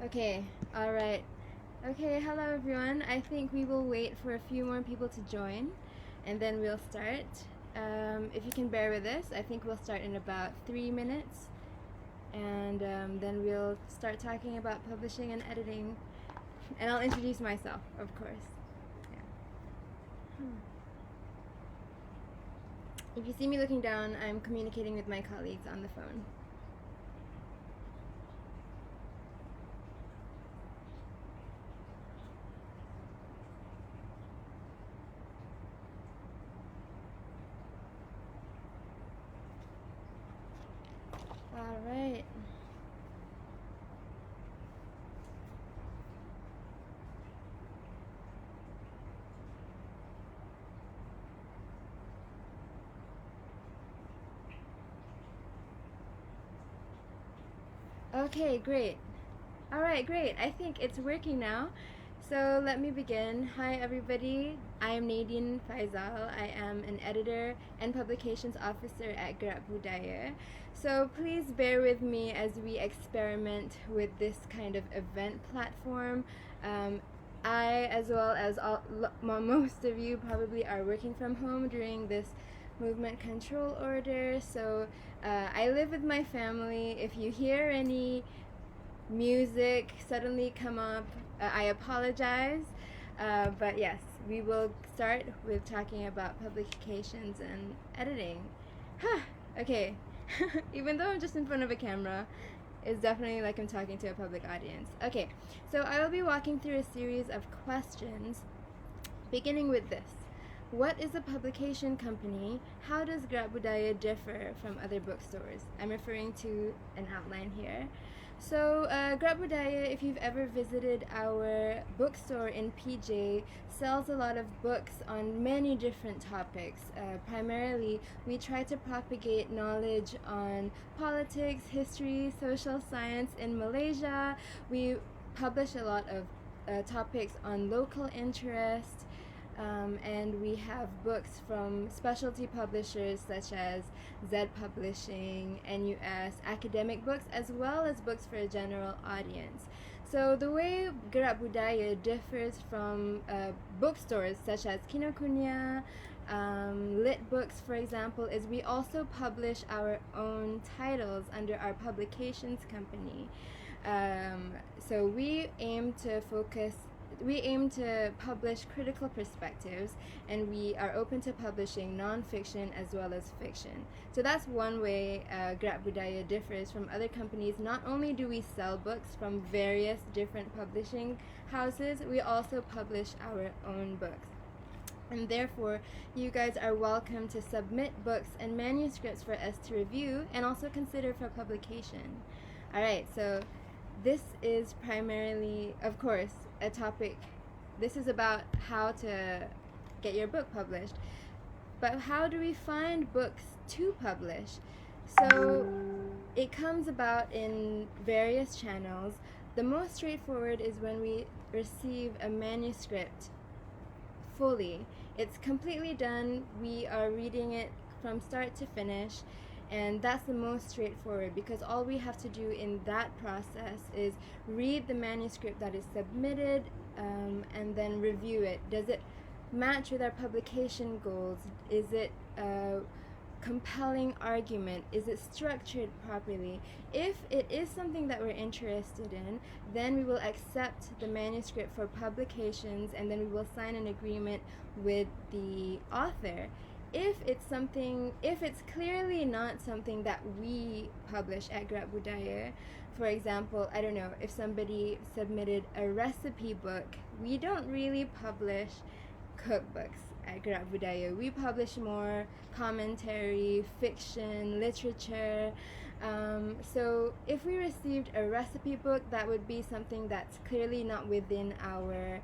Okay, alright. Okay, hello everyone. I think we will wait for a few more people to join and then we'll start. If you can bear with us, I think we'll start in about 3 minutes and then we'll start talking about publishing and editing. And I'll introduce myself, of course. Yeah. If you see me looking down, I'm communicating with my colleagues on the phone. All right. Okay, great. All right, great. I think it's working now. So let me begin. Hi, everybody. I am Nadine Faisal. I am an editor and publications officer at Gerak Budaya. So please bear with me as we experiment with this kind of event platform. I, as well as most of you, probably are working from home during this movement control order. So I live with my family. If you hear any music suddenly come up, I apologize, but yes, we will start with talking about publications and editing. Okay. Even though I'm just in front of a camera, it's definitely like I'm talking to a public audience. Okay, so I will be walking through a series of questions, beginning with this. What is a publication company? How does Gerak Budaya differ from other bookstores? I'm referring to an outline here. So, Gerak Budaya, if you've ever visited our bookstore in PJ, sells a lot of books on many different topics. Primarily, we try to propagate knowledge on politics, history, social science in Malaysia. We publish a lot of topics on local interest. And we have books from specialty publishers such as Z Publishing, NUS, academic books, as well as books for a general audience. So the way Gerak Budaya differs from bookstores such as Kinokuniya, Lit Books, for example, is we also publish our own titles under our publications company. So we aim to publish critical perspectives, and we are open to publishing non-fiction as well as fiction. So that's one way Gerak Budaya differs from other companies. Not only do we sell books from various different publishing houses, we also publish our own books. And therefore, you guys are welcome to submit books and manuscripts for us to review and also consider for publication. Alright, so this is primarily, of course, a topic. This is about how to get your book published. But how do we find books to publish? So it comes about in various channels. The most straightforward is when we receive a manuscript fully. It's completely done. We are reading it from start to finish. And that's the most straightforward, because all we have to do in that process is read the manuscript that is submitted and then review it. Does it match with our publication goals? Is it a compelling argument? Is it structured properly? If it is something that we're interested in, then we will accept the manuscript for publications, and then we will sign an agreement with the author. If it's clearly not something that we publish at Gerak Budaya, for example, I don't know, if somebody submitted a recipe book, we don't really publish cookbooks at Gerak Budaya. We publish more commentary, fiction, literature. So if we received a recipe book, that would be something that's clearly not within our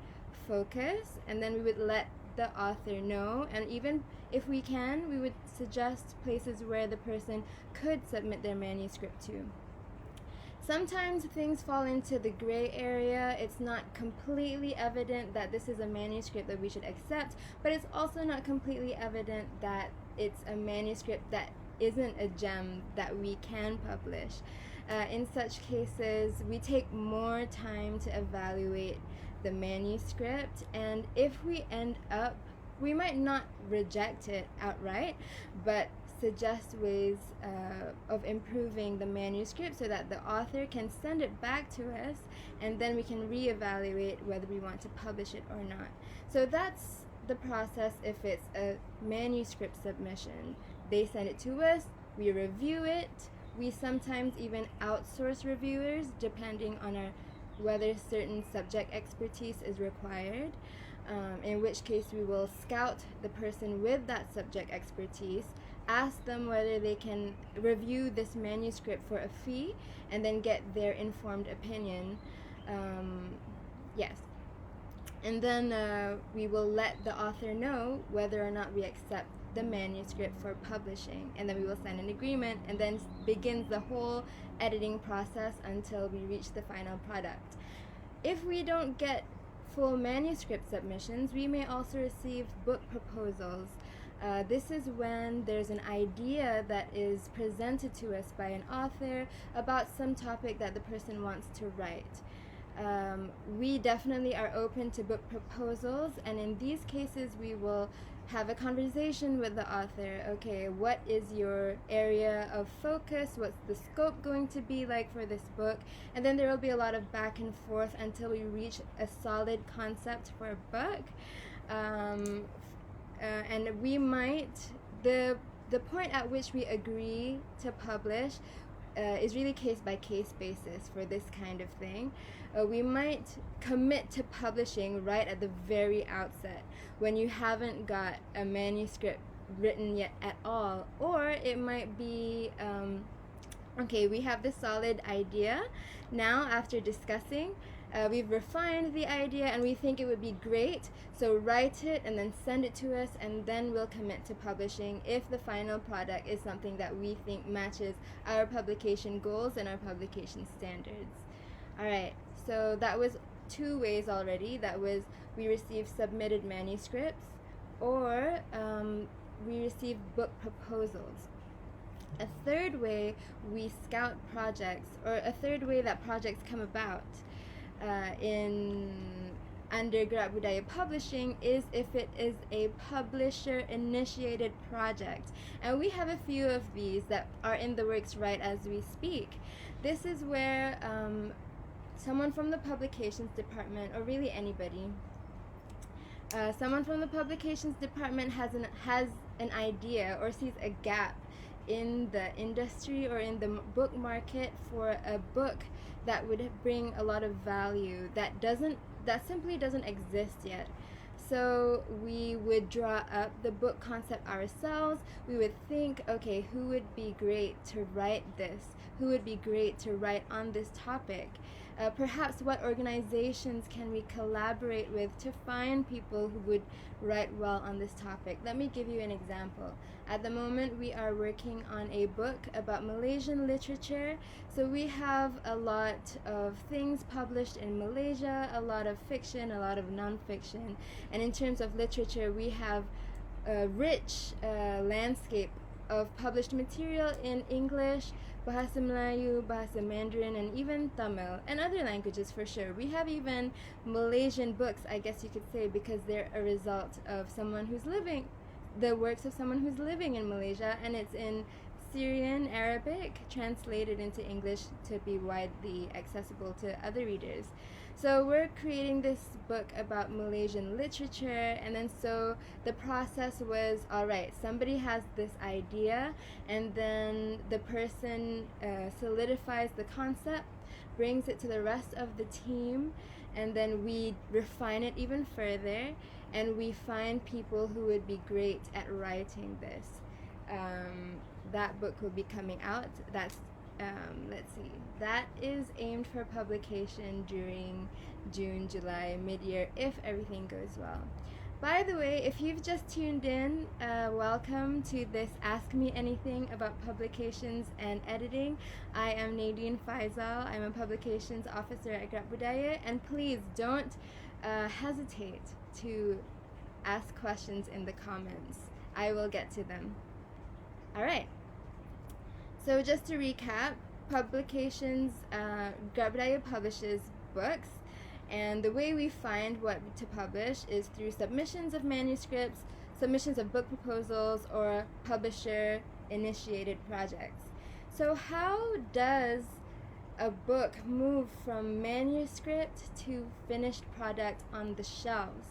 focus, and then we would let the author know, and even if we can, we would suggest places where the person could submit their manuscript to. Sometimes things fall into the gray area. It's not completely evident that this is a manuscript that we should accept, but it's also not completely evident that it's a manuscript that isn't a gem that we can publish. In such cases, we take more time to evaluate the manuscript, and if we end up, we might not reject it outright, but suggest ways of improving the manuscript so that the author can send it back to us, and then we can reevaluate whether we want to publish it or not. So that's the process if it's a manuscript submission. They send it to us, we review it. We sometimes even outsource reviewers depending on whether certain subject expertise is required, in which case we will scout the person with that subject expertise, ask them whether they can review this manuscript for a fee, and then get their informed opinion. Yes. And then we will let the author know whether or not we accept the manuscript for publishing, and then we will sign an agreement, and then begins the whole editing process until we reach the final product. If we don't get full manuscript submissions, we may also receive book proposals. This is when there's an idea that is presented to us by an author about some topic that the person wants to write. We definitely are open to book proposals, and in these cases we will have a conversation with the author. Okay, what is your area of focus? What's the scope going to be like for this book? And then there will be a lot of back and forth until we reach a solid concept for a book. And we might, the point at which we agree to publish is really case by case basis for this kind of thing. We might commit to publishing right at the very outset when you haven't got a manuscript written yet at all, or it might be okay, we have this solid idea now. After discussing, we've refined the idea and we think it would be great, so write it and then send it to us, and then we'll commit to publishing if the final product is something that we think matches our publication goals and our publication standards. Alright, so that was 2 ways already. That was, we received submitted manuscripts, or we received book proposals. A third way we scout projects, or a third way that projects come about in undergrad Budaya publishing, is if it is a publisher initiated project, and we have a few of these that are in the works right as we speak. This is where someone from the publications department, or really anybody, someone from the publications department has an idea or sees a gap in the industry or in the book market for a book that would bring a lot of value that simply doesn't exist yet. So we would draw up the book concept ourselves. We would think, okay, who would be great to write this? Who would be great to write on this topic? Perhaps what organizations can we collaborate with to find people who would write well on this topic? Let me give you an example. At the moment, we are working on a book about Malaysian literature. So we have a lot of things published in Malaysia, a lot of fiction, a lot of non-fiction. And in terms of literature, we have a rich landscape of published material in English, Bahasa Melayu, Bahasa Mandarin, and even Tamil, and other languages for sure. We have even Malaysian books, I guess you could say, because they're a result of someone who's living, the works of someone who's living in Malaysia, and it's in Syrian Arabic, translated into English to be widely accessible to other readers. So we're creating this book about Malaysian literature, and then so the process was, alright, somebody has this idea, and then the person solidifies the concept, brings it to the rest of the team, and then we refine it even further, and we find people who would be great at writing this. That book will be coming out. That's let's see, that is aimed for publication during June, July, mid-year, if everything goes well. By the way, if you've just tuned in, welcome to this Ask Me Anything about publications and editing. I am Nadine Faisal. I'm a publications officer at Grab Budaya, and please don't hesitate to ask questions in the comments. I will get to them. Alright. So just to recap, publications, Grab Budaya publishes books, and the way we find what to publish is through submissions of manuscripts, submissions of book proposals, or publisher-initiated projects. So how does a book move from manuscript to finished product on the shelves?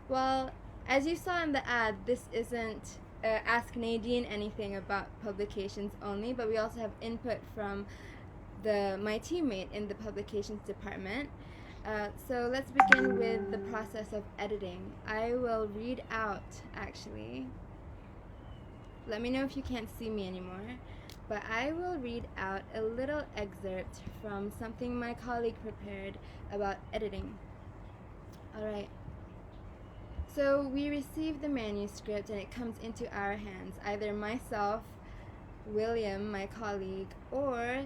Well, as you saw in the ad, this isn't Ask Nadine anything about publications only, but we also have input from my teammate in the publications department. So let's begin with the process of editing. I will read out, actually. Let me know if you can't see me anymore. But I will read out a little excerpt from something my colleague prepared about editing. Alright. So we receive the manuscript and it comes into our hands, either myself, William, my colleague, or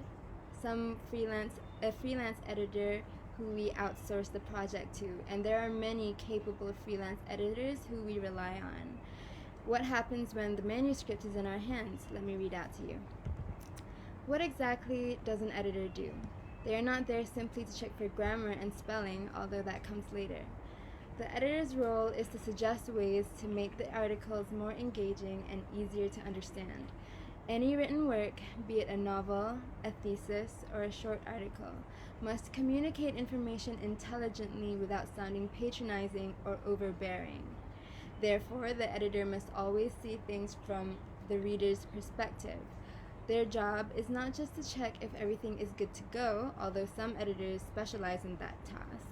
a freelance editor who we outsource the project to. And there are many capable freelance editors who we rely on. What happens when the manuscript is in our hands? Let me read out to you. What exactly does an editor do? They are not there simply to check for grammar and spelling, although that comes later. The editor's role is to suggest ways to make the articles more engaging and easier to understand. Any written work, be it a novel, a thesis, or a short article, must communicate information intelligently without sounding patronizing or overbearing. Therefore, the editor must always see things from the reader's perspective. Their job is not just to check if everything is good to go, although some editors specialize in that task.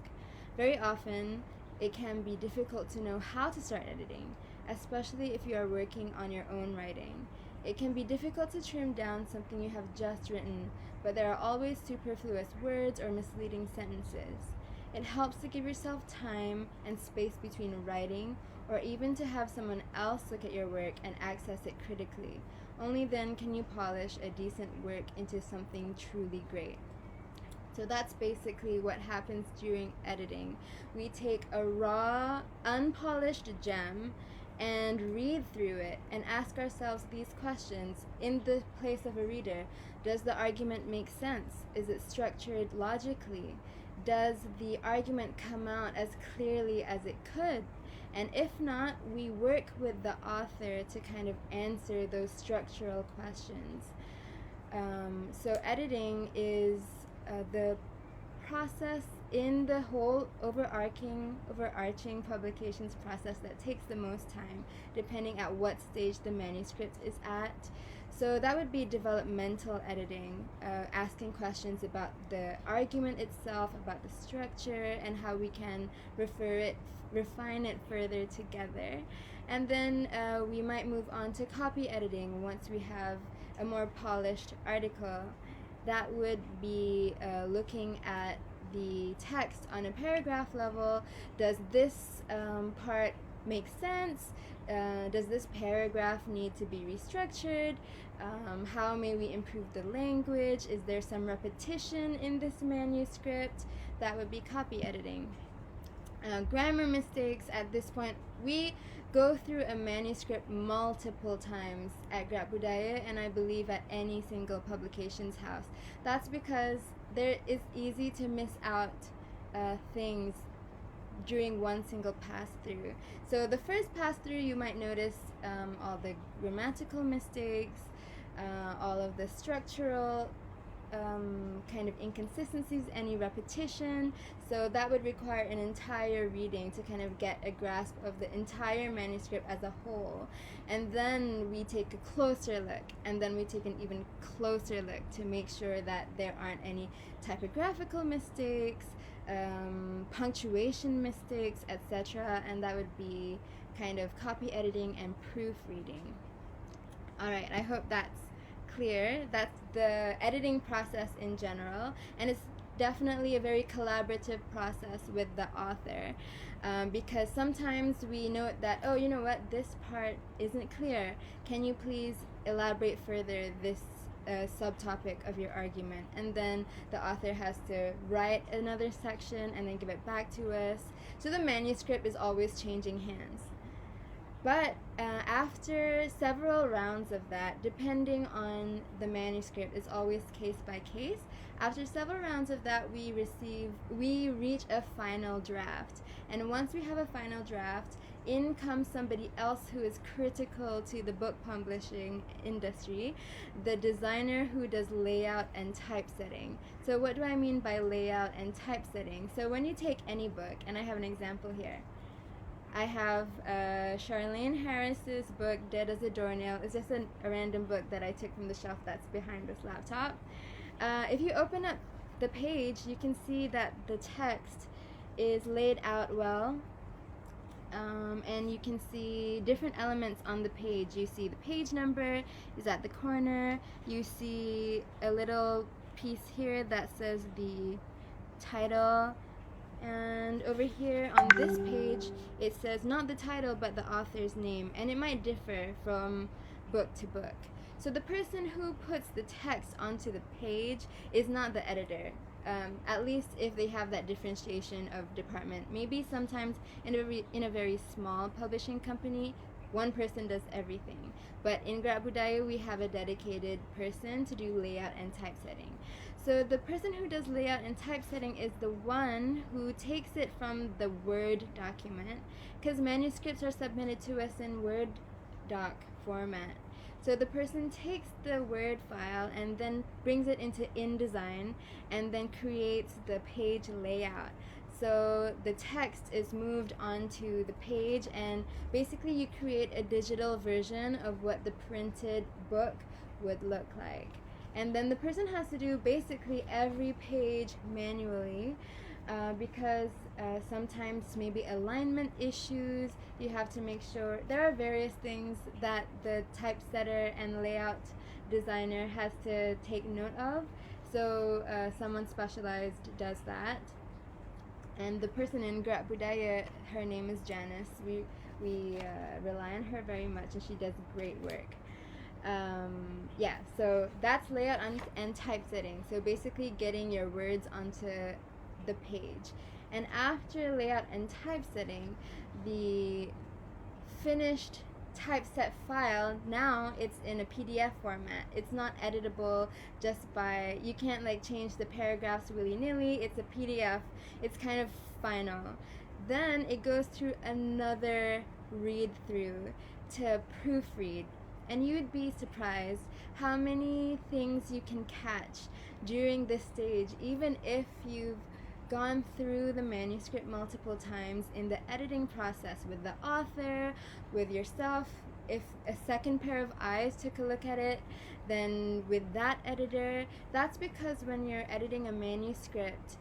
Very often, it can be difficult to know how to start editing, especially if you are working on your own writing. It can be difficult to trim down something you have just written, but there are always superfluous words or misleading sentences. It helps to give yourself time and space between writing, or even to have someone else look at your work and access it critically. Only then can you polish a decent work into something truly great. So that's basically what happens during editing. We take a raw, unpolished gem and read through it and ask ourselves these questions in the place of a reader. Does the argument make sense? Is it structured logically? Does the argument come out as clearly as it could? And if not, we work with the author to kind of answer those structural questions. So editing is the process in the whole overarching publications process that takes the most time, depending at what stage the manuscript is at. So that would be developmental editing, asking questions about the argument itself, about the structure, and how we can refine it further together. And then we might move on to copy editing once we have a more polished article. That would be looking at the text on a paragraph level. Does this part make sense? Does this paragraph need to be restructured? How may we improve the language? Is there some repetition in this manuscript? That would be copy editing. Grammar mistakes, at this point, we go through a manuscript multiple times at Grab Budaya, and I believe at any single publications house. That's because it's easy to miss out things during one single pass through. So the first pass through, you might notice all the grammatical mistakes, all of the structural kind of inconsistencies, any repetition. So that would require an entire reading to kind of get a grasp of the entire manuscript as a whole. And then we take a closer look, and then we take an even closer look to make sure that there aren't any typographical mistakes, punctuation mistakes, etc. And that would be kind of copy editing and proofreading. Alright, I hope that's clear. That's the editing process in general, and it's definitely a very collaborative process with the author, because sometimes we note that, oh, you know what, this part isn't clear. Can you please elaborate further this subtopic of your argument? And then the author has to write another section and then give it back to us. So the manuscript is always changing hands. But after several rounds of that, depending on the manuscript, it's always case by case. After several rounds of that, we reach a final draft. And once we have a final draft, in comes somebody else who is critical to the book publishing industry, the designer who does layout and typesetting. So what do I mean by layout and typesetting? So when you take any book, and I have an example here. I have Charlene Harris's book, Dead as a Doornail. It's just a random book that I took from the shelf that's behind this laptop. If you open up the page, you can see that the text is laid out well. And you can see different elements on the page. You see the page number is at the corner. You see a little piece here that says the title. And over here on this page, it says not the title but the author's name. And it might differ from book to book. So the person who puts the text onto the page is not the editor. At least if they have that differentiation of department. Maybe sometimes in a very small publishing company, one person does everything. But in Gerak Budaya, we have a dedicated person to do layout and typesetting. So the person who does layout and typesetting is the one who takes it from the Word document, because manuscripts are submitted to us in Word doc format. So the person takes the Word file and then brings it into InDesign and then creates the page layout. So the text is moved onto the page, and basically you create a digital version of what the printed book would look like. And then the person has to do basically every page manually, because sometimes maybe alignment issues, you have to make sure. There are various things that the typesetter and layout designer has to take note of. So someone specialized does that. And the person in Gerak Budaya, her name is Janice. We rely on her very much, and she does great work. So that's layout and typesetting. So basically getting your words onto the page. And after layout and typesetting, the finished typeset file, now it's in a PDF format. It's not editable just by, you can't like change the paragraphs willy-nilly. It's a PDF. It's kind of final. Then it goes through another read through to proofread. And you'd be surprised how many things you can catch during this stage, even if you've gone through the manuscript multiple times in the editing process with the author, with yourself. If a second pair of eyes took a look at it, then with that editor. That's because when you're editing a manuscript,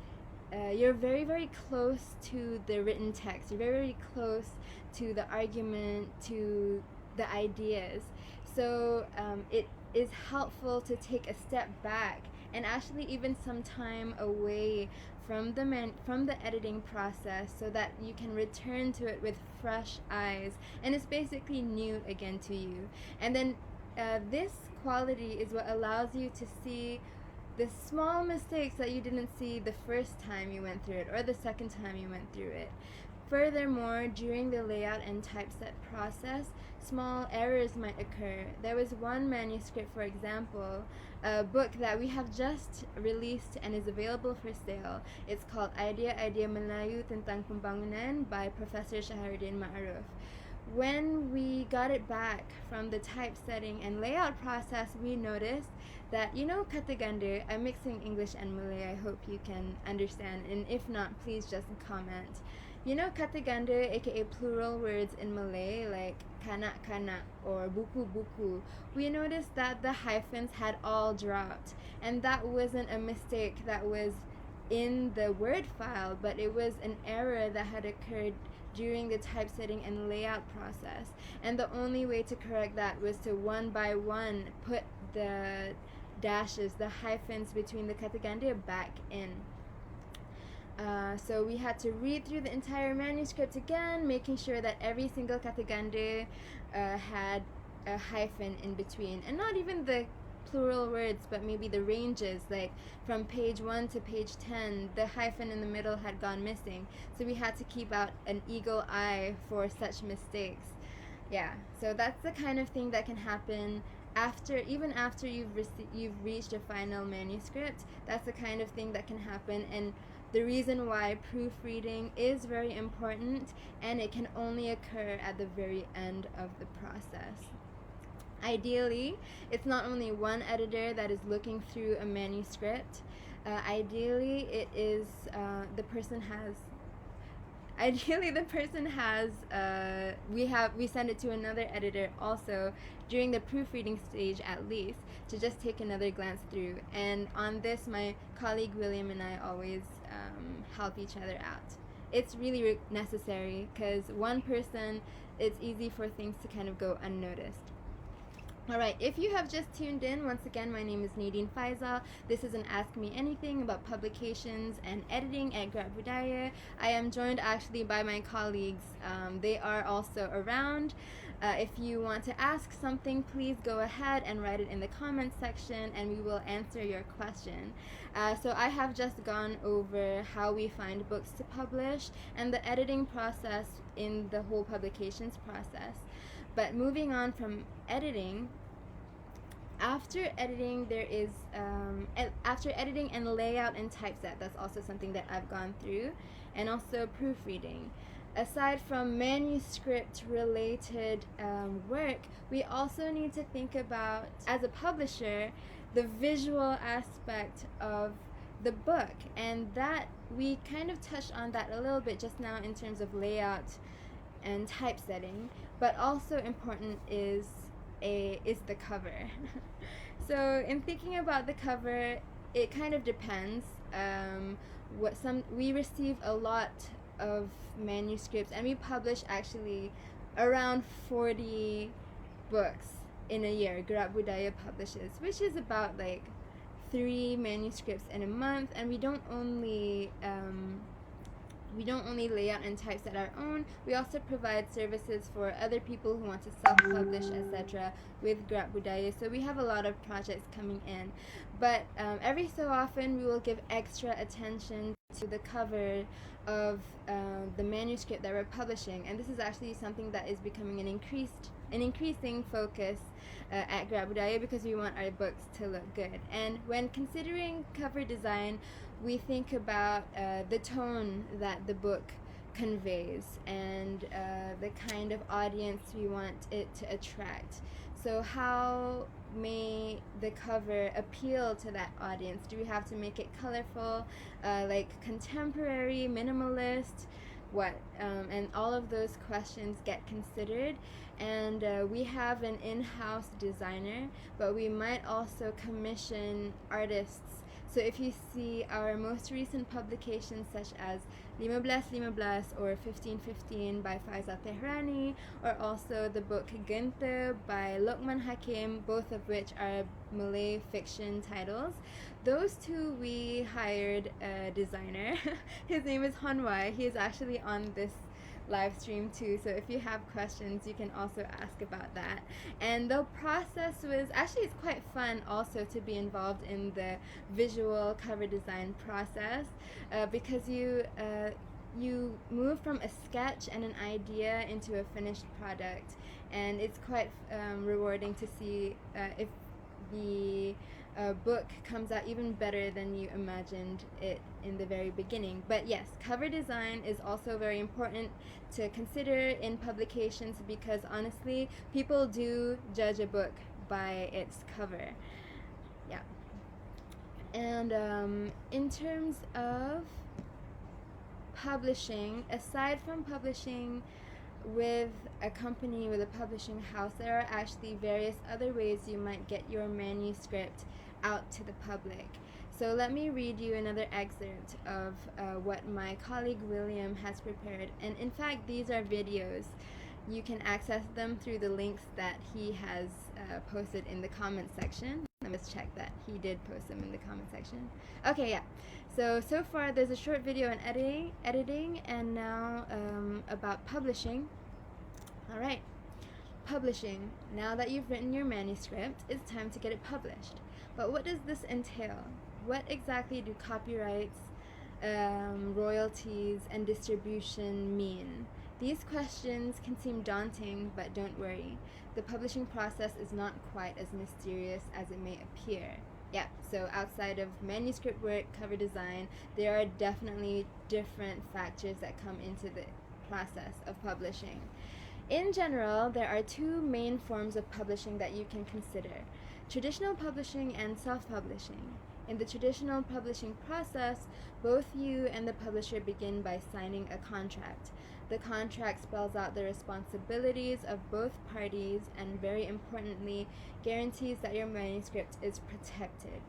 you're very, very close to the written text. You're very, very close to the argument, to the ideas. So it is helpful to take a step back and actually even some time away from the editing process, so that you can return to it with fresh eyes, and it's basically new again to you. And then this quality is what allows you to see the small mistakes that you didn't see the first time you went through it or the second time you went through it. Furthermore, during the layout and typeset process, small errors might occur. There was one manuscript, for example, a book that we have just released and is available for sale. It's called Idea-Idea Melayu Tentang Pembangunan by Professor Shaharuddin Ma'aruf. When we got it back from the typesetting and layout process, we noticed that, kata ganda, I'm mixing English and Malay, I hope you can understand, and if not, please just comment. Kata ganda, aka plural words in Malay, like kanak-kanak or buku-buku, we noticed that the hyphens had all dropped. And that wasn't a mistake that was in the Word file, but it was an error that had occurred during the typesetting and layout process. And the only way to correct that was to one by one put the dashes, the hyphens between the kata ganda back in. So we had to read through the entire manuscript again, making sure that every single kata ganda had a hyphen in between, and not even the plural words, but maybe the ranges, like from page 1 to page 10, the hyphen in the middle had gone missing. So we had to keep out an eagle eye for such mistakes. Yeah, so that's the kind of thing that can happen even after you've reached a final manuscript. That's the kind of thing that can happen, and the reason why proofreading is very important, and it can only occur at the very end of the process. Ideally, it's not only one editor that is looking through a manuscript. Ideally, it is the person has ideally the person has we send it to another editor also during the proofreading stage, at least, to just take another glance through. And on this, my colleague William and I always help each other out. It's really necessary, because one person, it's easy for things to kind of go unnoticed. Alright, if you have just tuned in, once again, my name is Nadine Faisal. This is an Ask Me Anything about publications and editing at Grab Budaya. I am joined actually by my colleagues. They are also around. If you want to ask something, please go ahead and write it in the comments section, and we will answer your question. So I have just gone over how we find books to publish and the editing process in the whole publications process. But moving on from editing, after editing there is after editing and layout and typeset, that's also something that I've gone through, and also proofreading. Aside from manuscript related work, we also need to think about, as a publisher, the visual aspect of the book, and that we kind of touched on that a little bit just now in terms of layout and typesetting. But also important is the cover. So in thinking about the cover, it kind of depends. We receive a lot of manuscripts, and we publish actually around 40 books in a year. Grab Budaya publishes, which is about like 3 manuscripts in a month, and we don't only lay out and typeset our own. We also provide services for other people who want to self-publish, etc. with Grab Budaya. So we have a lot of projects coming in. But every so often we will give extra attention to the cover of the manuscript that we're publishing. And this is actually something that is becoming an increasing focus at Grab Budaya, because we want our books to look good. And when considering cover design, we think about the tone that the book conveys, and the kind of audience we want it to attract. So how may the cover appeal to that audience? Do we have to make it colorful, like contemporary, minimalist? What? And all of those questions get considered. And we have an in-house designer, but we might also commission artists. So if you see our most recent publications, such as 1515 or 1515 by Faisal Tehrani, or also the book Gente by Lokman Hakim, both of which are Malay fiction titles, those two we hired a designer. His name is Hanwai. He is actually on this live stream too, so if you have questions you can also ask about that. And the process was actually, it's quite fun also to be involved in the visual cover design process, because you move from a sketch and an idea into a finished product, and it's quite rewarding to see if the book comes out even better than you imagined it in the very beginning. But yes, cover design is also very important to consider in publications, because honestly, people do judge a book by its cover. Yeah. And in terms of publishing, aside from publishing with a company, with a publishing house, there are actually various other ways you might get your manuscript out to the public. So let me read you another excerpt of what my colleague William has prepared. And in fact, these are videos. You can access them through the links that he has posted in the comment section. Let me just check that he did post them in the comment section. Okay, yeah. So far there's a short video on editing, and now about publishing. All right. Publishing. Now that you've written your manuscript, it's time to get it published. But what does this entail? What exactly do copyrights, royalties, and distribution mean? These questions can seem daunting, but don't worry. The publishing process is not quite as mysterious as it may appear. Yeah, so outside of manuscript work, cover design, there are definitely different factors that come into the process of publishing. In general, there are two main forms of publishing that you can consider: traditional publishing and self-publishing. In the traditional publishing process, both you and the publisher begin by signing a contract. The contract spells out the responsibilities of both parties and, very importantly, guarantees that your manuscript is protected.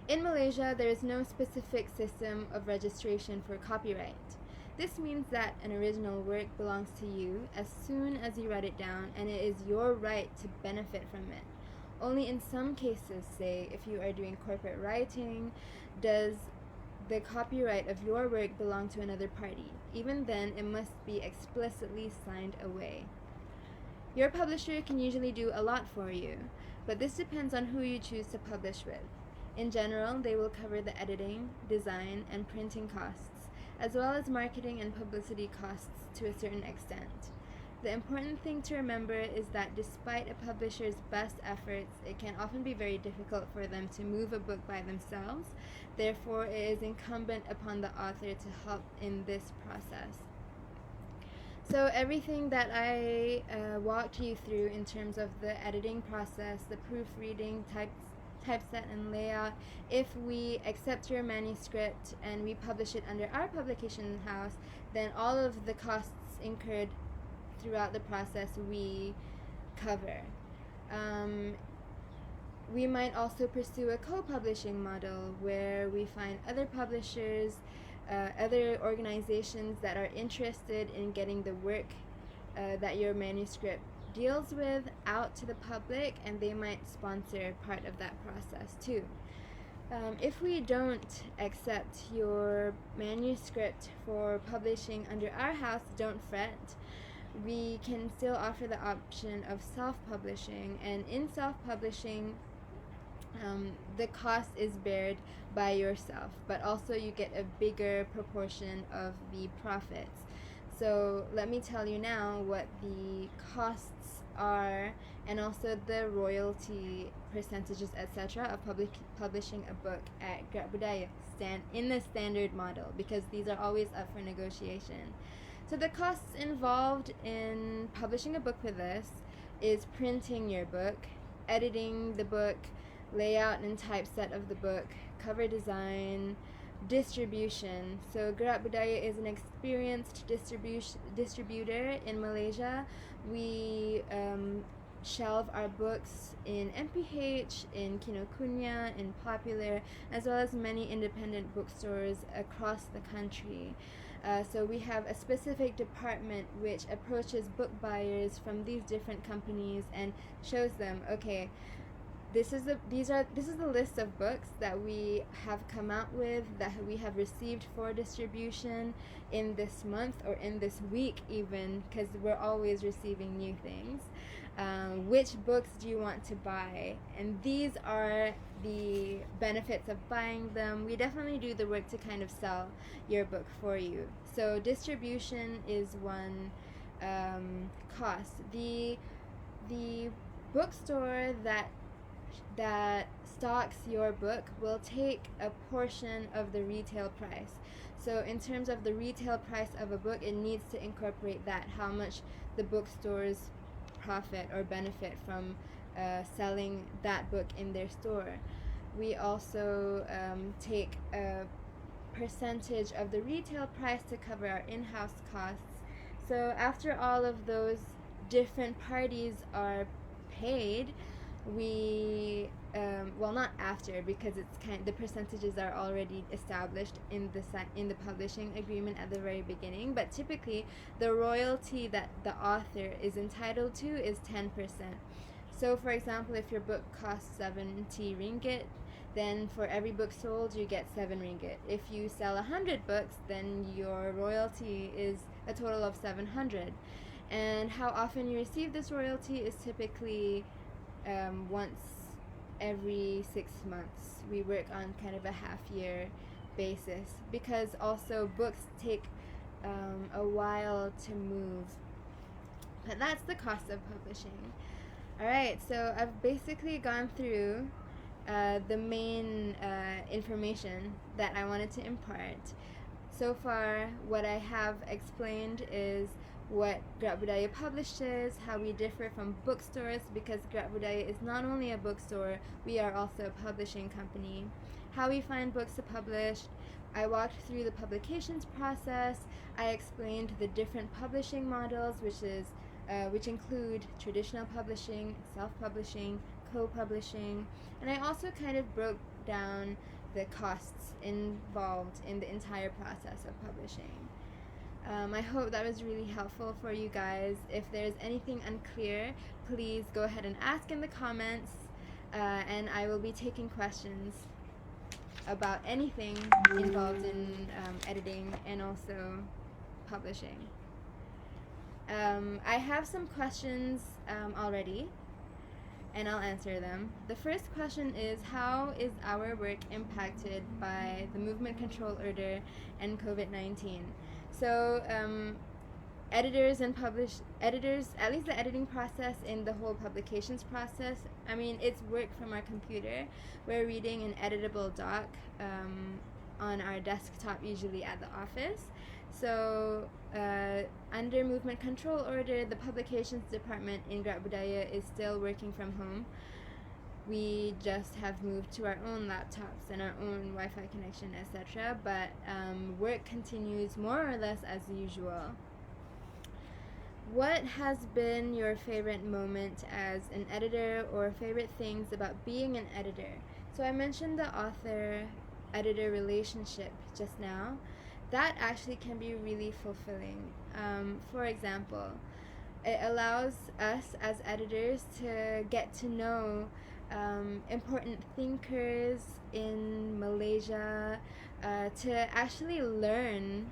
In Malaysia, there is no specific system of registration for copyright. This means that an original work belongs to you as soon as you write it down, and it is your right to benefit from it. Only in some cases, say if you are doing corporate writing, does the copyright of your work belong to another party. Even then, it must be explicitly signed away. Your publisher can usually do a lot for you, but this depends on who you choose to publish with. In general, they will cover the editing, design, and printing costs, as well as marketing and publicity costs to a certain extent. The important thing to remember is that despite a publisher's best efforts, it can often be very difficult for them to move a book by themselves. Therefore, it is incumbent upon the author to help in this process. So everything that I walked you through in terms of the editing process, the proofreading, typeset and layout, if we accept your manuscript and we publish it under our publication house, then all of the costs incurred throughout the process we cover. We might also pursue a co-publishing model where we find other publishers, other organizations that are interested in getting the work that your manuscript deals with out to the public, and they might sponsor part of that process too. If we don't accept your manuscript for publishing under our house, don't fret. We can still offer the option of self-publishing, and in self-publishing, the cost is bared by yourself, but also you get a bigger proportion of the profits. So let me tell you now what the costs are, and also the royalty percentages, etc., of publishing a book at Gerak Budaya in the standard model, because these are always up for negotiation. So the costs involved in publishing a book with us is printing your book, editing the book, layout and typeset of the book, cover design, distribution. So Gerak Budaya is an experienced distributor in Malaysia. We shelve our books in MPH, in Kinokuniya, in Popular, as well as many independent bookstores across the country. So we have a specific department which approaches book buyers from these different companies and shows them, okay, this is the list of books that we have come out with, that we have received for distribution in this month or in this week even, because we're always receiving new things. Which books do you want to buy? And these are the benefits of buying them. We definitely do the work to kind of sell your book for you. So distribution is one cost. The bookstore that stocks your book will take a portion of the retail price. So in terms of the retail price of a book, it needs to incorporate that, how much the bookstores profit or benefit from selling that book in their store. We also take a percentage of the retail price to cover our in-house costs. So after all of those different parties are paid, we well, not after, because it's the percentages are already established in the publishing agreement at the very beginning, but typically the royalty that the author is entitled to is 10%. So for example, if your book costs 70 ringgit, then for every book sold you get 7 ringgit. If you sell 100 books, then your royalty is a total of 700. And how often you receive this royalty is typically once every 6 months. We work on kind of a half-year basis, because also books take a while to move. But that's the cost of publishing. Alright, so I've basically gone through the main information that I wanted to impart. So far, what I have explained is what Gerak Budaya publishes, how we differ from bookstores, because Gerak Budaya is not only a bookstore, we are also a publishing company. How we find books to publish. I walked through the publications process. I explained the different publishing models, which include traditional publishing, self-publishing, co-publishing, and I also kind of broke down the costs involved in the entire process of publishing. I hope that was really helpful for you guys. If there's anything unclear, please go ahead and ask in the comments, and I will be taking questions about anything involved in editing and also publishing. I have some questions already, and I'll answer them. The first question is, how is our work impacted by the movement control order and COVID-19? So editors, at least the editing process in the whole publications process, I mean, it's work from our computer. We're reading an editable doc on our desktop, usually at the office. So under movement control order, the publications department in Gerak Budaya is still working from home. We just have moved to our own laptops and our own Wi-Fi connection, etc. But work continues more or less as usual. What has been your favorite moment as an editor, or favorite things about being an editor? So I mentioned the author-editor relationship just now. That actually can be really fulfilling. For example, it allows us as editors to get to know important thinkers in Malaysia, to actually learn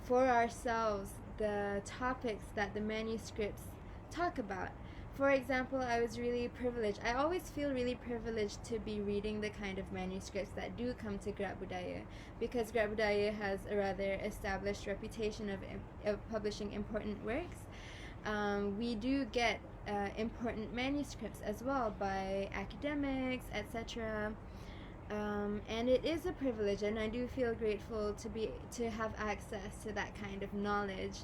for ourselves the topics that the manuscripts talk about. For example, I was really privileged. I always feel really privileged to be reading the kind of manuscripts that do come to Gerak Budaya, because Gerak Budaya has a rather established reputation of publishing important works. We do get important manuscripts as well by academics, etc. And it is a privilege, and I do feel grateful to have access to that kind of knowledge.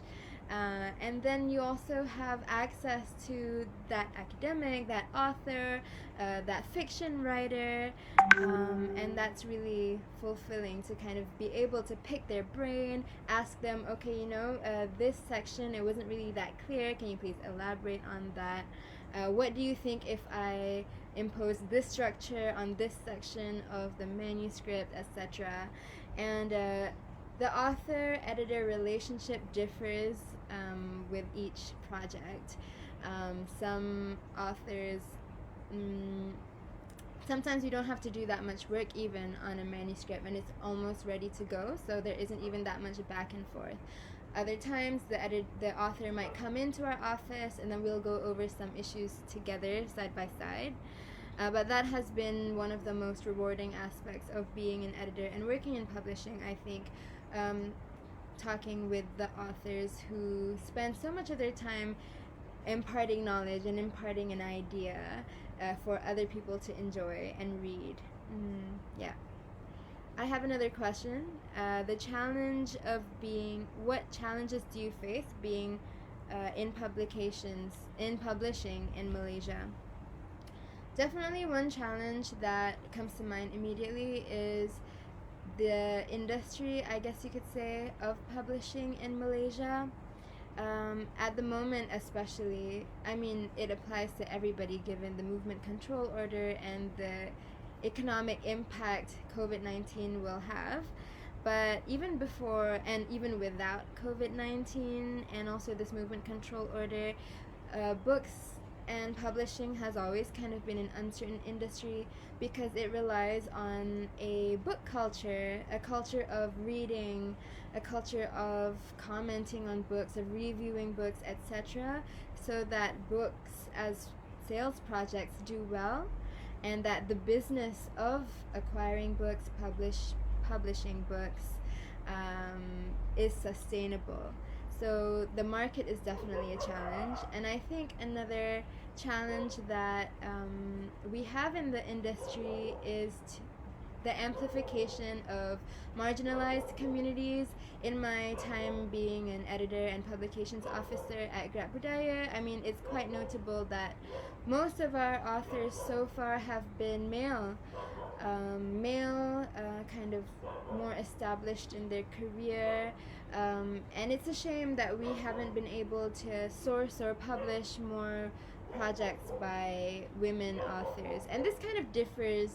And then you also have access to that academic, that author, that fiction writer, and that's really fulfilling to kind of be able to pick their brain, ask them, okay, this section, it wasn't really that clear, can you please elaborate on that? What do you think if I impose this structure on this section of the manuscript, etc.? And the author-editor relationship differs with each project. Some authors, sometimes you don't have to do that much work even on a manuscript, and it's almost ready to go, so there isn't even that much back and forth. Other times, the author might come into our office, and then we'll go over some issues together, side by side. But that has been one of the most rewarding aspects of being an editor and working in publishing, I think. Talking with the authors who spend so much of their time imparting knowledge and imparting an idea for other people to enjoy and read. Yeah. I have another question. The challenge of what challenges do you face being in publishing in Malaysia? Definitely one challenge that comes to mind immediately is the industry, I guess you could say, of publishing in Malaysia. At the moment especially, I mean, it applies to everybody given the movement control order and the economic impact COVID-19 will have. But even before and even without COVID-19 and also this movement control order, books and publishing has always kind of been an uncertain industry because it relies on a book culture, a culture of reading, a culture of commenting on books, of reviewing books, etc., so that books as sales projects do well, and that the business of acquiring books, publishing books, is sustainable. So the market is definitely a challenge, and I think another challenge that we have in the industry is the amplification of marginalized communities. In my time being an editor and publications officer at Grab Budaya, I mean, it's quite notable that most of our authors so far have been male, kind of more established in their career, and it's a shame that we haven't been able to source or publish more projects by women authors. And this kind of differs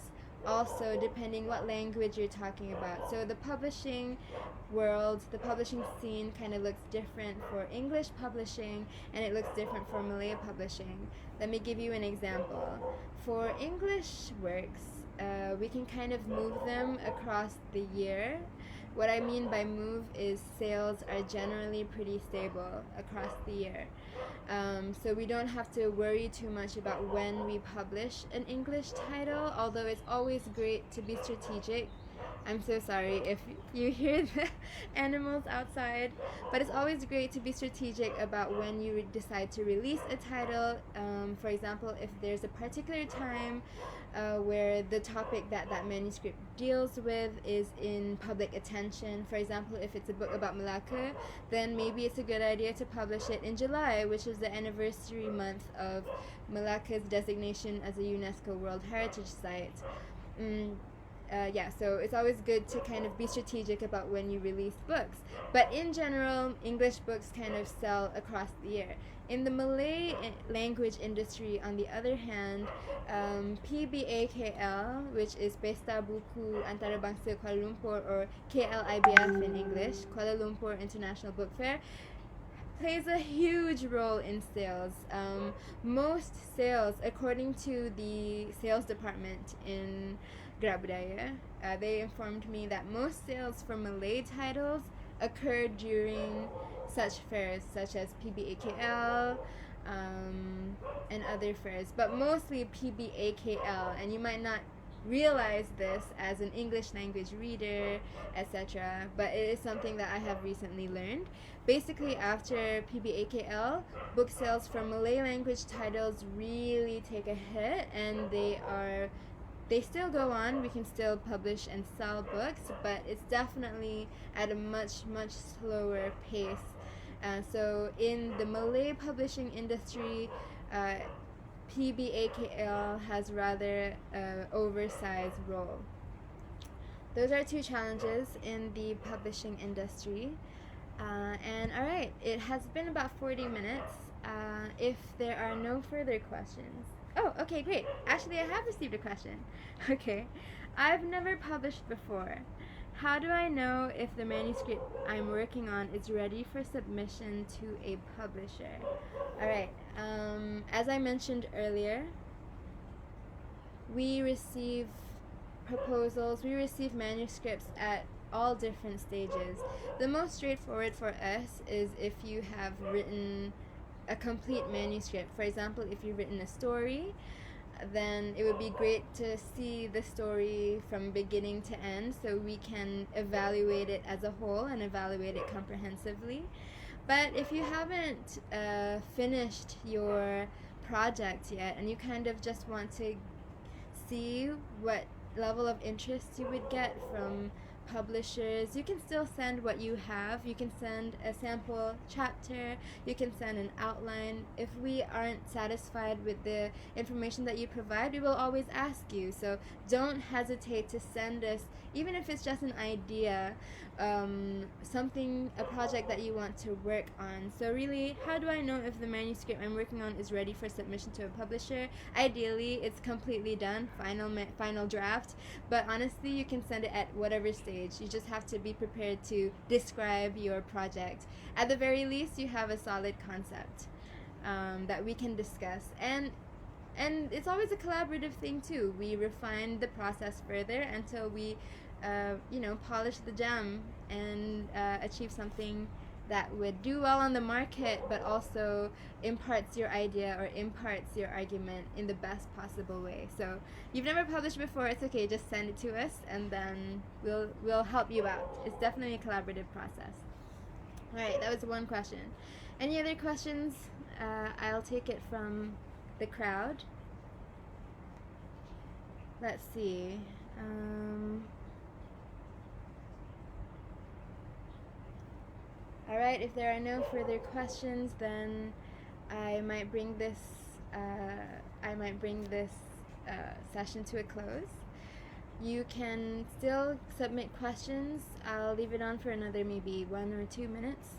also depending what language you're talking about. So the publishing world, the publishing scene kind of looks different for English publishing, and it looks different for Malay publishing. Let me give you an example. For English works, we can kind of move them across the year. What I mean by move is sales are generally pretty stable across the year. So we don't have to worry too much about when we publish an English title, although it's always great to be strategic. I'm so sorry if you hear the animals outside, but it's always great to be strategic about when you decide to release a title. For example, if there's a particular time where the topic that manuscript deals with is in public attention. For example, if it's a book about Malacca, then maybe it's a good idea to publish it in July, which is the anniversary month of Malacca's designation as a UNESCO World Heritage Site. So it's always good to kind of be strategic about when you release books. But in general, English books kind of sell across the year. In the Malay language industry, on the other hand, PBAKL, which is Pesta Buku Antarabangsa Kuala Lumpur, or KLIBF in English, Kuala Lumpur International Book Fair, plays a huge role in sales. Most sales, according to the sales department in Grab Budaya, they informed me that most sales for Malay titles occur during such fairs such as PBAKL and other fairs, but mostly PBAKL, and you might not realize this as an English language reader, etc., but it is something that I have recently learned. Basically, after PBAKL, book sales for Malay language titles really take a hit, and they still go on. We can still publish and sell books, but it's definitely at a much slower pace. So in the Malay publishing industry, PBAKL has rather oversized role. Those are two challenges in the publishing industry. And alright, it has been about 40 minutes. If there are no further questions. Oh, okay, great. Actually, I have received a question. Okay. I've never published before. How do I know if the manuscript I'm working on is ready for submission to a publisher? Alright, as I mentioned earlier, we receive proposals, we receive manuscripts at all different stages. The most straightforward for us is if you have written a complete manuscript. For example, if you've written a story, then it would be great to see the story from beginning to end so we can evaluate it as a whole and evaluate it comprehensively. But if you haven't finished your project yet and you kind of just want to see what level of interest you would get from publishers, you can still send what you have. You can send a sample chapter, you can send an outline. If we aren't satisfied with the information that you provide, we will always ask you. So don't hesitate to send us, even if it's just an idea, a project that you want to work on. So really, how do I know if the manuscript I'm working on is ready for submission to a publisher? Ideally, it's completely done, final draft, but honestly, you can send it at whatever stage. You just have to be prepared to describe your project. At the very least, you have a solid concept that we can discuss, and it's always a collaborative thing too. We refine the process further until we polish the gem and achieve something that would do well on the market, but also imparts your idea or imparts your argument in the best possible way. So you've never published before, it's okay, just send it to us and then we'll help you out. It's definitely a collaborative process. All right, that was one question. Any other questions? I'll take it from the crowd. Let's see. All right, if there are no further questions, then I might bring this session to a close. You can still submit questions. I'll leave it on for another maybe 1 or 2 minutes.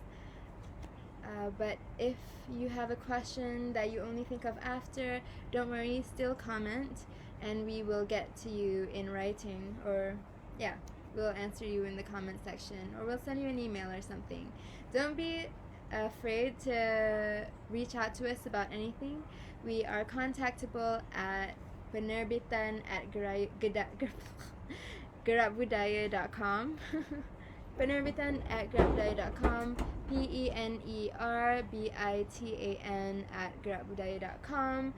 But if you have a question that you only think of after, don't worry, still comment, and we will get to you in writing, or we'll answer you in the comment section, or we'll send you an email or something. Don't be afraid to reach out to us about anything. We are contactable at penerbitan@gerakbudaya.com penerbitan@gerakbudaya.com penerbitan@gerakbudaya.com.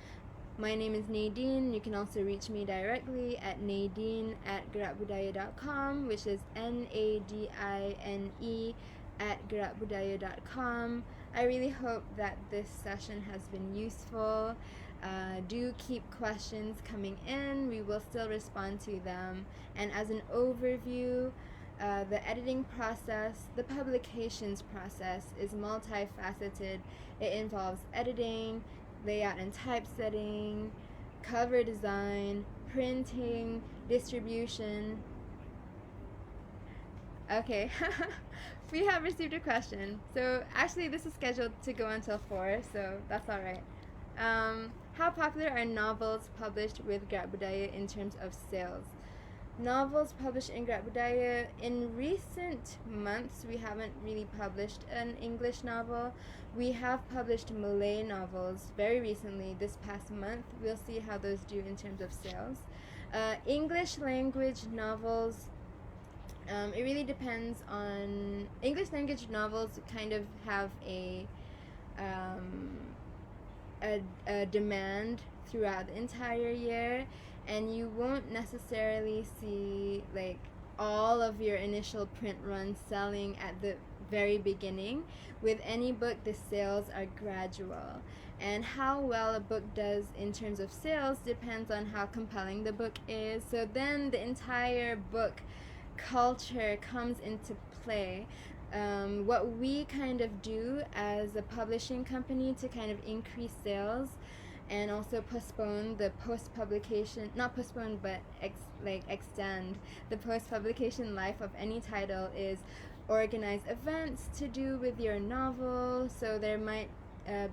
My name is Nadine. You can also reach me directly at nadine@gerakbudaya.com, which is NADINE@gerakbudaya.com. I really hope that this session has been useful. Do keep questions coming in. We will still respond to them. And as an overview, the editing process, the publications process is multifaceted. It involves editing, layout and typesetting, cover design, printing, distribution. Okay, we have received a question. So actually this is scheduled to go until 4, so that's alright. How popular are novels published with Gerak Budaya in terms of sales? Novels published in Gerak Budaya, in recent months we haven't really published an English novel. We have published Malay novels very recently, this past month. We'll see how those do in terms of sales. English language novels, it really depends on... English language novels kind of have a demand throughout the entire year, and you won't necessarily see like all of your initial print runs selling at the very beginning. With any book, the sales are gradual, and how well a book does in terms of sales depends on how compelling the book is. So then the entire book culture comes into play. What we kind of do as a publishing company to kind of increase sales and also postpone the post-publication, not postpone, but extend the post-publication life of any title, is organize events to do with your novel. So there might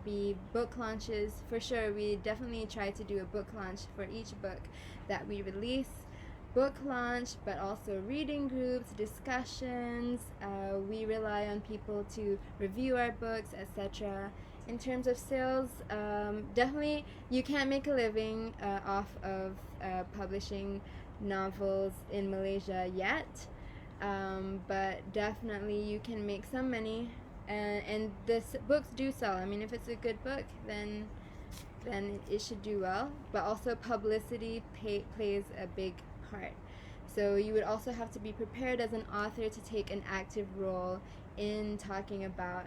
be book launches. For sure, we definitely try to do a book launch for each book that we release. Book launch, but also reading groups, discussions. We rely on people to review our books, etc. In terms of sales, definitely you can't make a living off of publishing novels in Malaysia yet, but definitely you can make some money, and books do sell. I mean, if it's a good book, then it should do well, but also publicity plays a big part. So you would also have to be prepared as an author to take an active role in talking about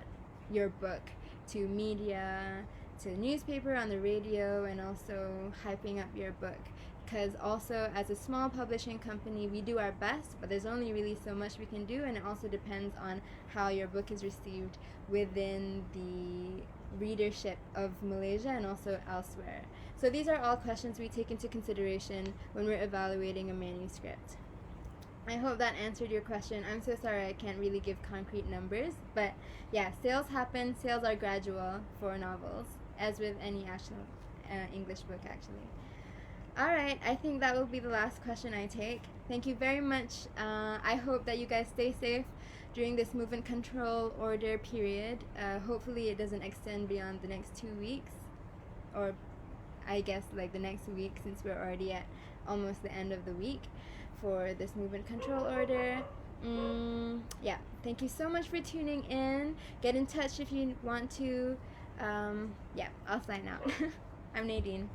your book to media, to newspaper, on the radio, and also hyping up your book. Because also as a small publishing company, we do our best, but there's only really so much we can do, and it also depends on how your book is received within the readership of Malaysia and also elsewhere. So these are all questions we take into consideration when we're evaluating a manuscript. I hope that answered your question. I'm so sorry I can't really give concrete numbers, but yeah, sales happen. Sales are gradual for novels, as with any actual English book actually. Alright, I think that will be the last question I take. Thank you very much. I hope that you guys stay safe during this movement control order period. Hopefully it doesn't extend beyond the next 2 weeks, or I guess like the next week, since we're already at almost the end of the week for this movement control order. Yeah, yeah, thank you so much for tuning in. Get in touch if you want to. Yeah, I'll sign out. I'm Nadine.